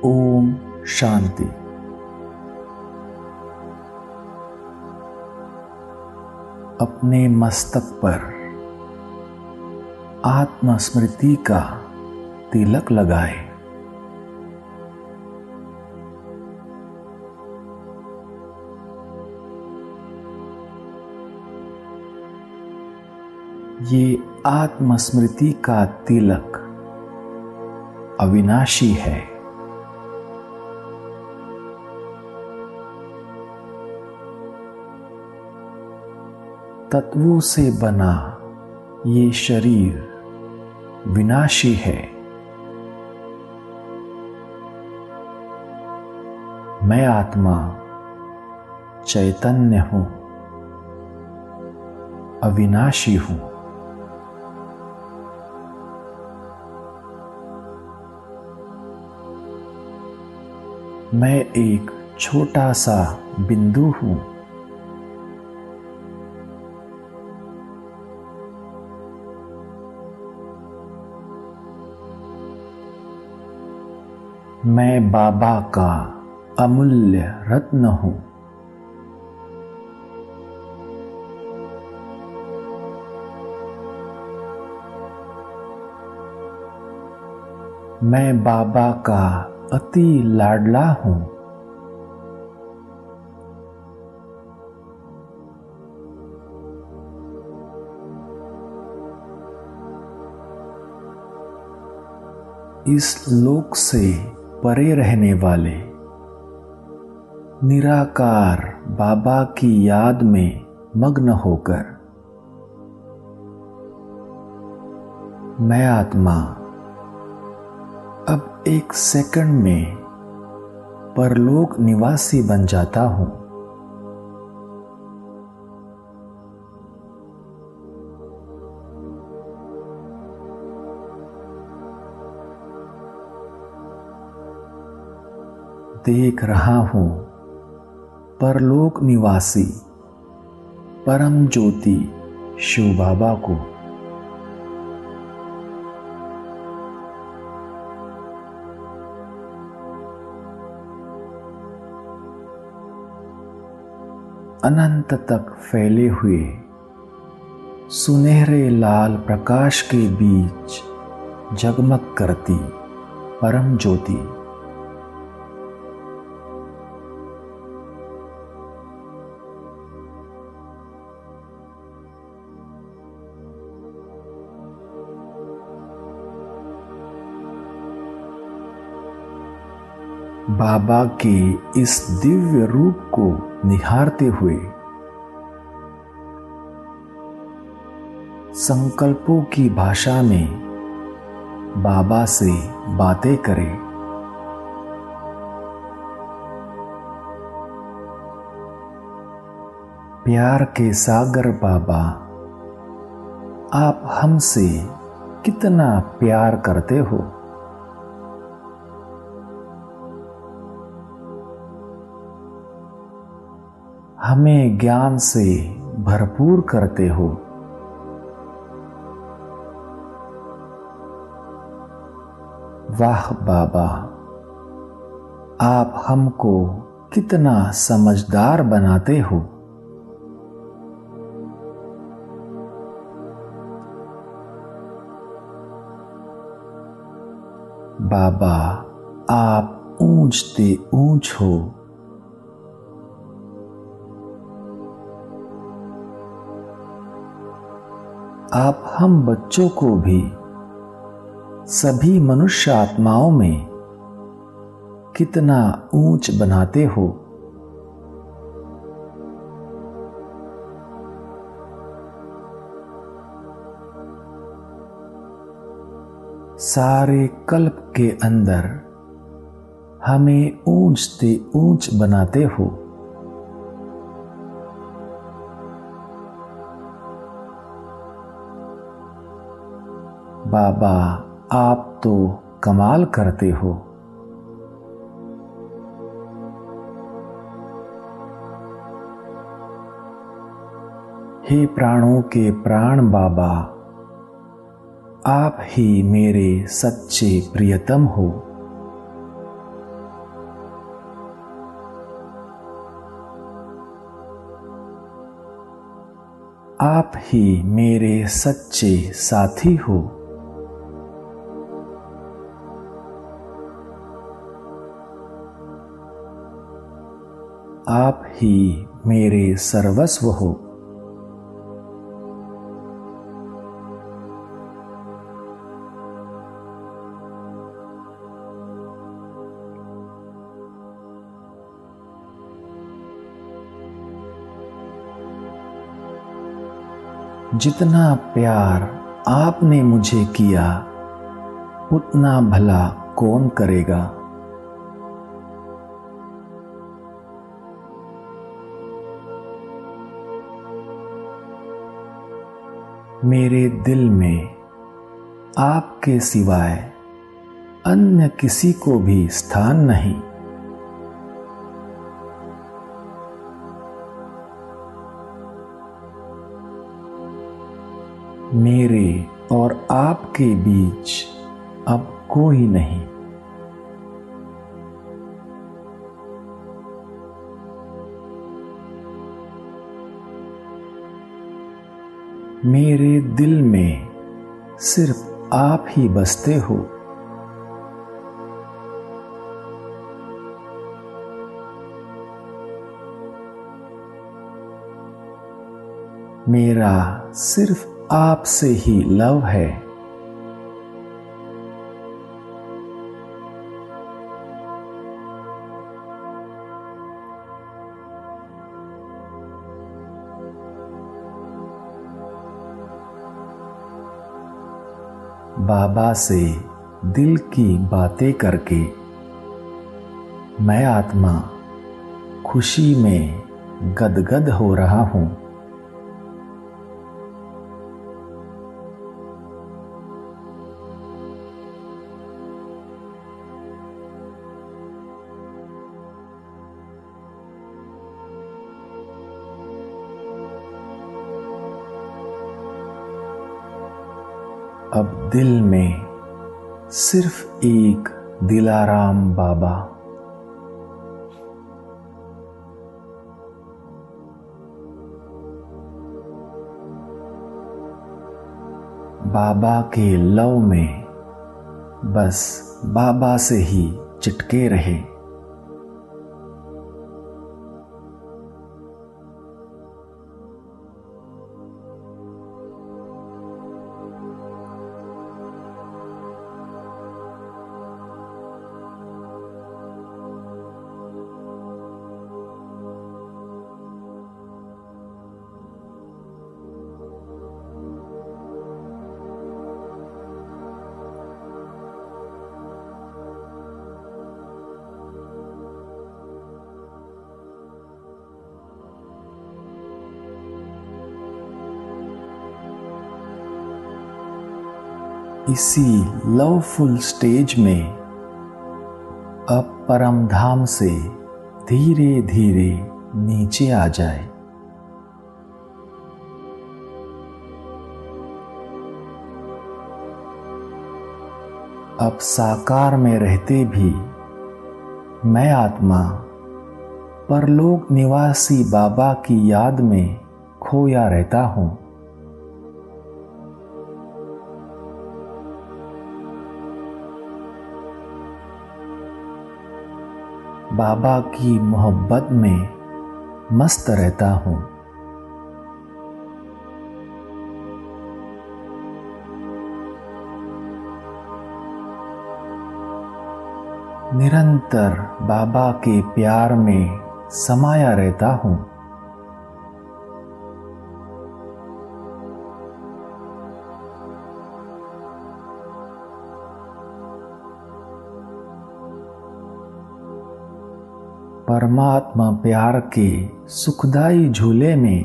ओम शांति। अपने मस्तक पर आत्मस्मृति का तिलक लगाए। ये आत्मस्मृति का तिलक अविनाशी है। तत्वों से बना ये शरीर विनाशी है। मैं आत्मा चैतन्य हूं, अविनाशी हूं। मैं एक छोटा सा बिंदु हूं। मैं बाबा का अमूल्य रत्न हूं। मैं बाबा का अति लाडला हूं। इस लोक से परे रहने वाले निराकार बाबा की याद में मग्न होकर मैं आत्मा अब एक सेकंड में परलोक निवासी बन जाता हूं। देख रहा हूं परलोक निवासी परम ज्योति शिव बाबा को। अनंत तक फैले हुए सुनहरे लाल प्रकाश के बीच जगमग करती परम ज्योति। बाबा के इस दिव्य रूप को निहारते हुए संकल्पों की भाषा में बाबा से बातें करें। प्यार के सागर बाबा, आप हमसे कितना प्यार करते हो। हमें ज्ञान से भरपूर करते हो। वाह बाबा, आप हमको कितना समझदार बनाते हो। बाबा, आप ऊंचते ऊंच हो। आप हम बच्चों को भी सभी मनुष्य आत्माओं में कितना ऊंच बनाते हो। सारे कल्प के अंदर हमें ऊंचते ऊंच बनाते हो। बाबा, आप तो कमाल करते हो। हे प्राणों के प्राण बाबा, आप ही मेरे सच्चे प्रियतम हो। आप ही मेरे सच्चे साथी हो। आप ही मेरे सर्वस्व हो। जितना प्यार आपने मुझे किया उतना भला कौन करेगा। मेरे दिल में आपके सिवाय अन्य किसी को भी स्थान नहीं। मेरे और आपके बीच अब कोई नहीं। मेरे दिल में सिर्फ आप ही बसते हो। मेरा सिर्फ आपसे ही लव है। बाबा से दिल की बातें करके मैं आत्मा खुशी में गदगद हो रहा हूँ। अब दिल में सिर्फ एक दिलाराम बाबा। बाबा के लव में बस बाबा से ही चिटके रहे। इसी लवफुल स्टेज में अब परम धाम से धीरे धीरे नीचे आ जाए। अब साकार में रहते भी मैं आत्मा परलोक निवासी बाबा की याद में खोया रहता हूँ। बाबा की मोहब्बत में मस्त रहता हूँ। निरंतर बाबा के प्यार में समाया रहता हूँ। परमात्मा प्यार के सुखदाई झूले में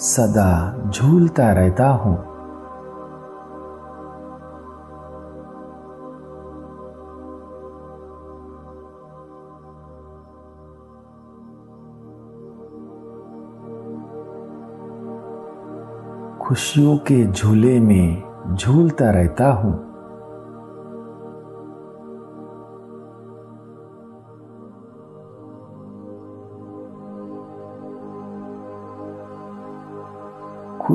सदा झूलता रहता हूँ। खुशियों के झूले में झूलता रहता हूँ।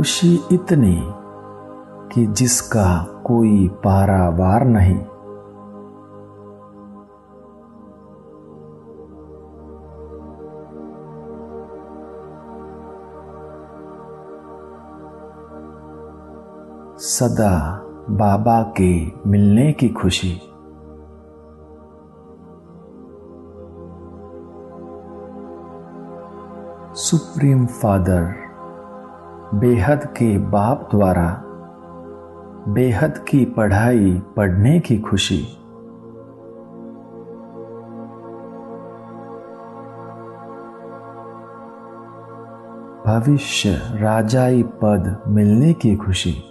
खुशी इतनी कि जिसका कोई पारावार नहीं। सदा बाबा के मिलने की खुशी। सुप्रीम फादर बेहद के बाप द्वारा बेहद की पढ़ाई पढ़ने की खुशी। भविष्य राजाई पद मिलने की खुशी।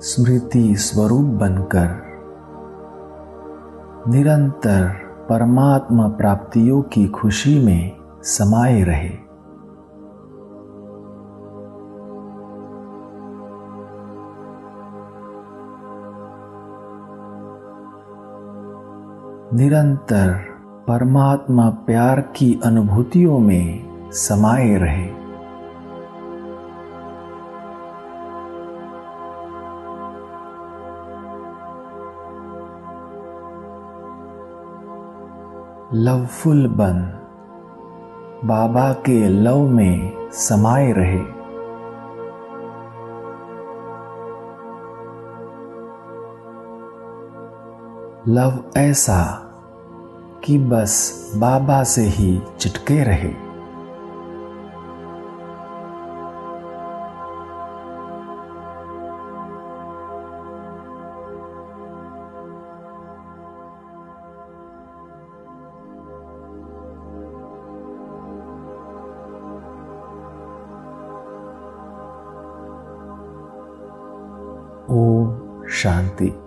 स्मृति स्वरूप बनकर निरंतर परमात्मा प्राप्तियों की खुशी में समाये रहे। निरंतर परमात्मा प्यार की अनुभूतियों में समाये रहे। लवफुल बन बाबा के लव में समाये रहे। लव ऐसा कि बस बाबा से ही चिटके रहे। ओम शांति।